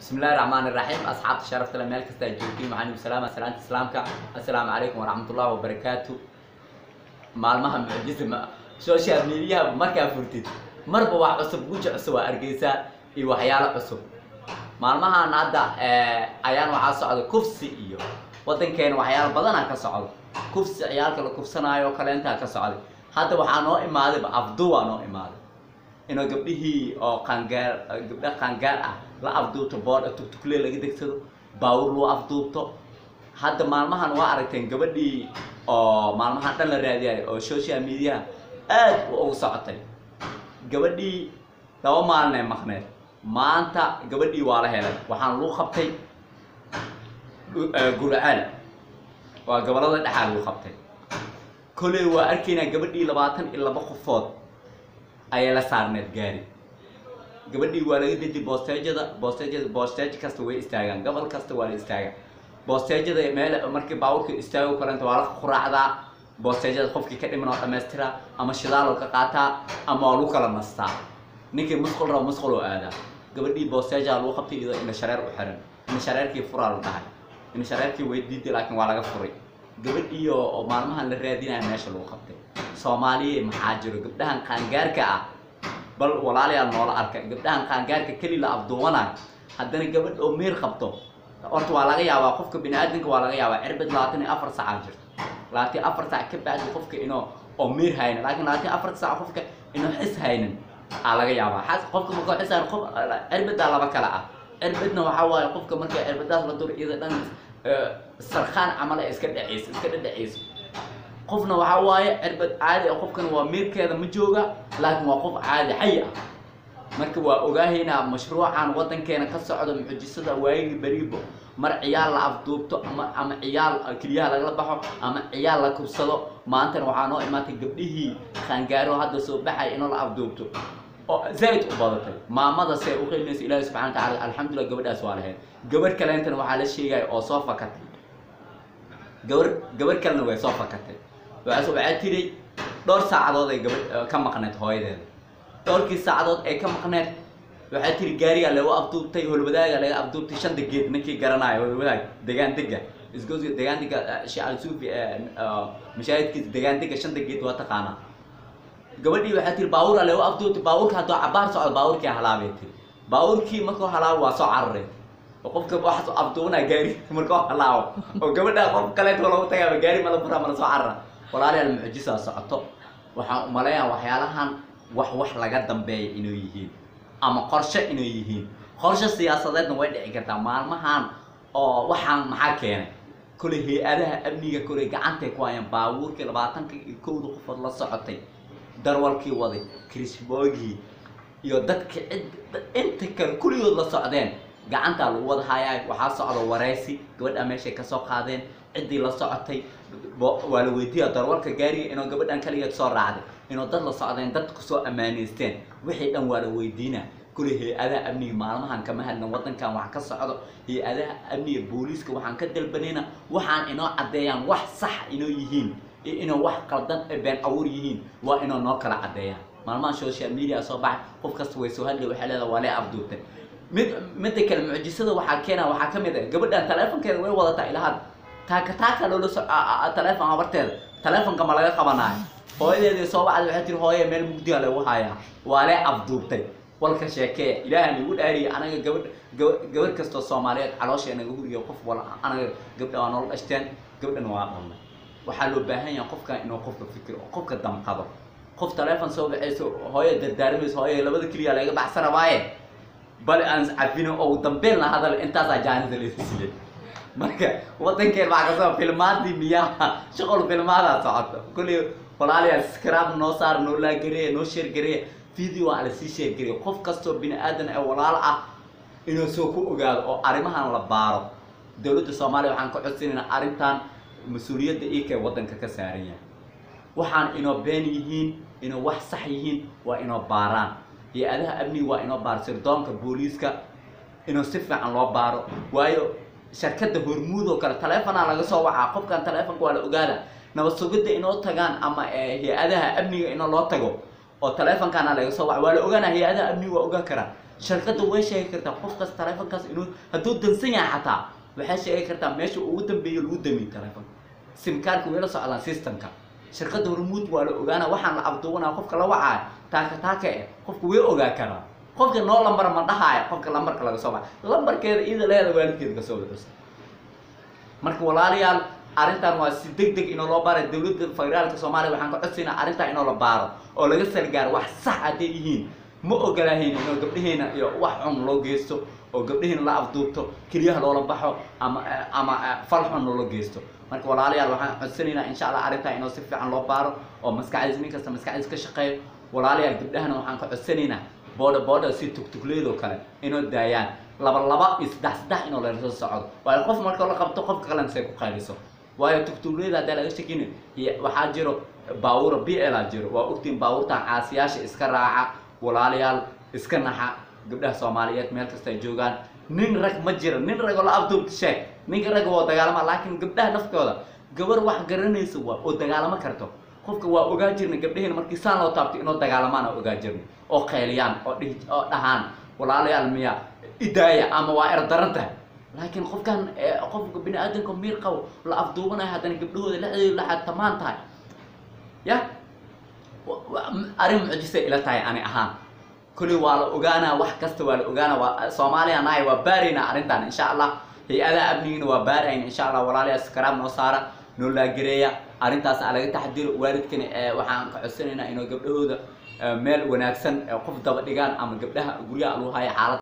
بسم الله الرحمن الرحيم أصحاب الشرف لما مالك استاجوكي معاني بسلامة سلامة إسلامك السلام عليكم ورحمة الله وبركاته maalmaha mucjisada social media markaa furtid marba wax cusub guja cusub argeysa iyo waxyaalo cusub maalmahan hadda ayaan waxa socdo kufsi iyo wadankeena waxyaalo badan ka socdo kufsi ciyaalka la kufsanayo kale inta ka socdo hadda waxa noo imaaday afduwa noo imaaday inoo gabdhihii oo gabdha qangaar ah la afduubto bood tuktukle laga degsado baawur loo afduubto hadda maalmahan waa aragteen gabadhii oo maalmahan dhan la raadiyay oo social media aad ugu socotay gabadhii laba maalin ay maqneed maanta gabadhii waa la helay waxaan lagu qabtay gurceel waa gobolada dhaxal lagu qabtay kulay waa arkayna gabadhii 22 qofood ay la saarneed gaari gabadhii waa laga dejiyay boostage kasta way istaagaan gobol kasta waa la istaagaa boostajada meel markii baawurka istaago kalanta waa la quraacdaa boostajada qofkii ka dhiman oo dhameystira ama shidaal ka qaataa ama lagu kala nastaa ninkii musqul oo aada gabadhii boostajada lagu qabtay iyadoo in shareer u xiran in shareerkii furaa dhahay in shareerkii way diiday laakiin waa laga furay gabadhii oo maalmahan la raadinaya meesha lagu qabtay Soomaaliya maxaa jiro gabdhahan qaangaarka ah bal walaalayaal noola arka gabdhahan qaangaarka kali la afduwanay haddana gabadh oo meer qabto horta waa laga yaabaa qofka bini'aadamka waa laga yaabaa cirbad 24 saac jirto 24 saac ka bacdi qofka inoo oo meer hayna laakiin 24 saac qofka inoo xis haynin laga yaabaa qofka markuu xisaan qof cirbada laba kala ah cirbadna waxa waaye qofka markay cirbadaas la dur iyada dhan sarxaan amal iska dhaceys qofna waxa waaye cirbad caadi ah qofkan waa meerkeeda ma jooga laakiin waa qof caadi xay ah marka waa ogaahayna mashruucan wadankeena ka socdo mucjisada waayigi bariibo mar ciyaal la afduubto ama ciyaal kaliya laga baxo ama ciyaal la kubsado maanta waxaa noo imaatay gabdhihii qaangaaro hadda soo baxay inoo la afduubto oo zaid u badatay maamada say u qiimeysay Ilaahay subhanahu wa ta'ala alxamdulillah gabadhaas waa lahayd gabadh kale intan waxa la sheegay oo soo fakatay gabadh kalena way soo fakatay waxaa tiray dhowr saacadood ay gabadh ka maqnayd hooyadeeda dhowrkii saacadood ay ka maqneed waxaa tiri gaariga lagu afduubtay holwadaaga laga afduubtay 5 geed ninkii garanayo holwadaag deegaan dega isgoosga deegaan dega shaal suufi mashaahidkiisa deegaan dega 5 geed waa taqaana gabadhii waxaa tiri baawur lagu afduubtay baawurka hadoo cabaar socod baawurkii halaabay tiri baawurkii markuu halaabo waa soo cararay qofka waxa afduubna gaari markuu halaabo oo gabadha qof kale lagu tagay gaari ma la fura ma soo carara walaalayaal mucjisa socoto waxaan u maleeyaa waxyaalahan wax laga dambeeyay inuu yihiin ama qorshe inuu yihiin qorshe siyaasadeedna way dhici kartaa maalmahan oo waxaan maxaa keenay kulay hay'adaha amniga kulay gacanta ku hayaan baawurkii 21 qofood la socotay darwalkii waday krisboogi iyo dadka inta kale kuligood la socdeen gacanta lagu wada hayaa waxa socdo wareysi gabadha meesha ka soo qaadeen cidii la socotay waa la weydiiyay darwalka gaariga inuu gabadhan kaliya soo raacday inuu dad la socdeen dad ku soo amaaneysteen wixii dhan waa la weydiinaa kulay hay'adaha amniga maalmahan kama hadlan wadankan wax ka socdo hay'adaha amniga booliiska waxaan ka dalbanayna waxaan inoo cadeeyaan wax sax inoo yihiin inoo wax qaldan been awur yihiin waa inoo noo kala cadeeyaan maalmahan social media soo baxay qof kasta way soo hadlay waxa leedahay waa la afduubtay mid kale mucjisada waxa kamid ah gabadhan telefonkeeda way wadataa ilaa taaka loo soo telefoon abarteeda telefoonka ma laga qabanayo hooyadeedii soo bacday waxay tiri hooyo meel mugdi ah lagu hayaa waa la afduubtay walka sheekee ilaahay ugu dhaariyo anaga gabadh kasto Soomaaliyeed caloosheena ugu huriyo qof wala anaga gabdha aan nolol ashteen gabdhan waa dhalmay waxa loo baahan yahay qofka inuu qofka fikir qofka damqado qof telefoon soo baxayso hooyo dardaarmayso hooyo labada kaliya laga baxsana waaye bal aan afino oo dambeyn la hadal intaas jaanis leeyahay marka wadankeen waxa ka soo filmaadii miyaa shaqo filmaada socdo kulli walaalayaal subscribe noo saar noo la gareey noo share gareey video ala si share gareey qof kasto bini aadan ay walaal ah inuu soo ku ogaado oo arimahan la baaro dawladda Soomaaliya waxaan ku codsanaynaa arintan mas'uuliyadda ee wadanka ka saaran yahay waxaan inoo been yihiin inoo wax sax yihiin waa inoo baaraan hay'adaha amniga waa inoo baar sirdoonka booliiska inoo si fiican loo baaro waayo shirkadda hormuud oo kale telefoon laga soo wacaa qofkan telefoonka waa la ogaada nabad sugidda inoo tagaan ama hay'adaha amniga inoo loo tago oo telefoonkan laga soo wacaa waa la ogaanaa hay'adaha amniga waa ogaan karaan shirkadda way sheegi kartaa qofkaas taleefankaas inuu hadduu dansan yahay xataa waxay sheegi kartaa meesha ugu dambeeyo lagu damiyo taleefanka simkaarka way la socdaan systemka shirkadda hormuud waa la ogaana waxaan la afduubanaa qofka la wacaayo taaka qofka way ogaa karaa qofka noo lambar ma dhahayo qofka lambarka laga soo baxay lambarkeeda iyada leeda waalidkeeda ka soo baxay marka walaalayaal arrintan waa si degdeg inoo loo baaray dawladda federaalka Soomaaliya waxaan ka codsaynaa arrintan inoo la baaro oo laga salgaar wax sax ah yihiin ma ogolaahayn inoo gabdhaheena iyo wax xun loo geysto oo gabdhaheena la afduubto kaliya loola baxo ama fal xun loo geysto marka walaalayaal waxaan codsanaynaa insha Allah arrintan inoo si fiican loo baaro oo maskaxdiisa nin kasta maskaxdiisa ka shaqeeyo walaalayaal gabdhahana waxaan ka codsanaynaa booda si tugtugleedo kale inoo daayaan laba iyo saddex inoo la soo socdo waa qof marka la qabto qofka kale say ku qayliso waayo tugtugleeda hadda laga shaqeyn waxaa jiro baawur BL jiro waa ogtiin baawurta caasiyaasha iska raaca walaalayaal iska naxa gabdhaha Soomaaliyeed meel kasta ay joogaan nin rag ma jiro nin rag oo la afduubto sheeg ninka rag oo dagaalama laakiin gabdhaha naftooda gabar wax garanaysa waa oo dagaalama karto qofka waa ogaa jirnay gabdhaheena markii saan loo taabto inoo dagaalamaan ogaa jirnay oo qeyliyaan oo dhahaan walaalayaal miya idaaya ama waa erdaranta laakiin qofkan qofka bini aadanka miir qaw la afduubanayo hadana gabdhahooda la tamaan tahay ya arin mucjisa ila tahay ani ahaan kulli waa la ogaana wax kasta waa la ogaana waa Soomaaliya naay waa baarina arrintan insha Allah hay'ada amniga waa baarayna insha Allah walaalayaal iskaraam noo saara noo la gareeya arrintaas laga taxadiro waalidkana waxaan ka codsanaynaa inuu gabdhahooda meel wanaagsan qof daba dhigaan ama gabdhaha guriga lagu hayo xaalad